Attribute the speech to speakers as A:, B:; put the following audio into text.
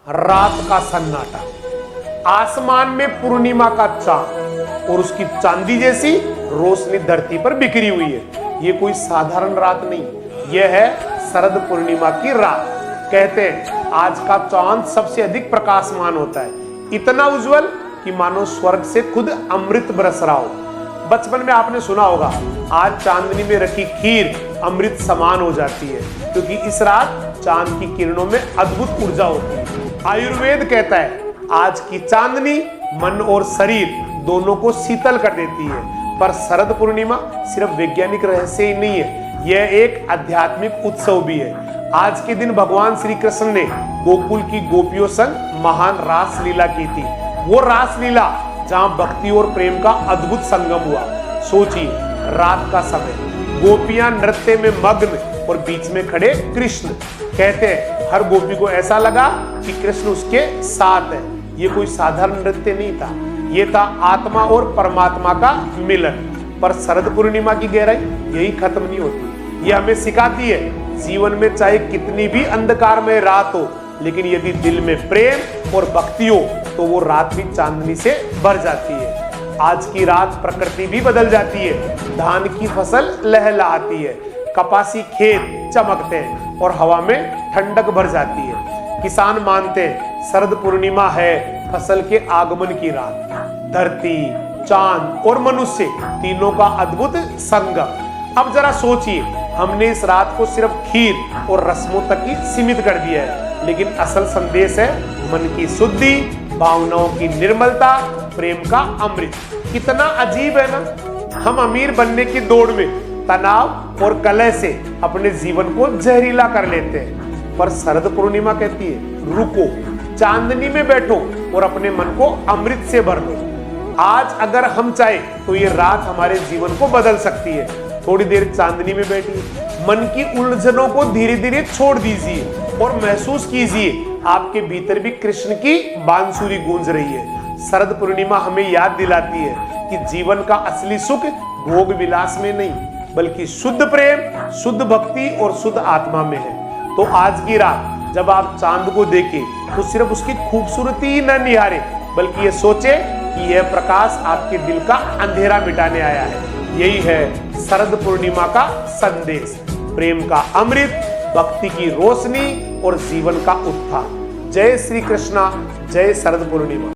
A: रात का सन्नाटा, आसमान में पूर्णिमा का चांद और उसकी चांदी जैसी रोशनी धरती पर बिखरी हुई है। ये कोई साधारण रात नहीं, यह है शरद पूर्णिमा की रात। कहते हैं आज का चांद सबसे अधिक प्रकाशमान होता है, इतना उज्जवल कि मानो स्वर्ग से खुद अमृत बरस रहा हो। बचपन में आपने सुना होगा, आज चांदनी में रखी खीर अमृत समान हो जाती है, क्योंकि इस रात चांद की किरणों में अद्भुत ऊर्जा होती है। आयुर्वेद कहता है आज की चांदनी मन और शरीर दोनों को शीतल कर देती है। पर शरद पूर्णिमा सिर्फ वैज्ञानिक रहस्य ही नहीं है, यह एक आध्यात्मिक उत्सव भी है। आज के दिन भगवान श्री कृष्ण ने गोकुल की गोपियों संग महान रास लीला की थी। वो रास लीला जहां भक्ति और प्रेम का अद्भुत संगम हुआ। सोचिए, रात का समय, गोपियां नृत्य में मग्न और बीच में खड़े कृष्ण। कहते हैं हर गोपी को ऐसा लगा कि कृष्ण उसके साथ है। ये कोई साधारण नृत्य नहीं था, ये था आत्मा और परमात्मा का मिलन। पर शरद पूर्णिमा की गहराई यही खत्म नहीं होती, ये हमें सिखाती है जीवन में चाहे कितनी भी अंधकार में रात हो, लेकिन यदि दिल में प्रेम और भक्ति हो तो वो रात भी चांदनी से भर जाती है। आज की रात प्रकृति भी बदल जाती है, धान की फसल लहलहाती है, कपासी खेत चमकते हैं और हवा में ठंडक भर जाती है। किसान मानते हैं शरद पूर्णिमा है फसल के आगमन की रात। धरती, चांद और मनुष्य तीनों का अद्भुत संगम। अब जरा सोचिए, हमने इस रात को सिर्फ खीर और रस्मों तक ही सीमित कर दिया है, लेकिन असल संदेश है मन की शुद्धि, भावनाओं की निर्मलता, प्रेम का अमृत। कितना अजीब है ना, हम अमीर बनने की दौड़ में तनाव और कलह से अपने जीवन को जहरीला कर लेते हैं। पर शरद पूर्णिमा कहती है रुको, चांदनी में बैठो और अपने मन को अमृत से भर लो। आज अगर हम चाहे तो ये रात हमारे जीवन को बदल सकती है। थोड़ी देर चांदनी में बैठिए, मन की उलझनों को धीरे धीरे छोड़ दीजिए और महसूस कीजिए आपके भीतर भी कृष्ण की बांसुरी गूंज रही है। शरद पूर्णिमा हमें याद दिलाती है कि जीवन का असली सुख भोग विलास में नहीं, बल्कि शुद्ध प्रेम, शुद्ध भक्ति और शुद्ध आत्मा में है। तो आज की रात जब आप चांद को देखें तो सिर्फ उसकी खूबसूरती ही न निहारे, बल्कि ये सोचे कि यह प्रकाश आपके दिल का अंधेरा मिटाने आया है। यही है शरद पूर्णिमा का संदेश, प्रेम का अमृत, भक्ति की रोशनी और जीवन का उत्थान। जय श्री कृष्णा, जय शरद पूर्णिमा।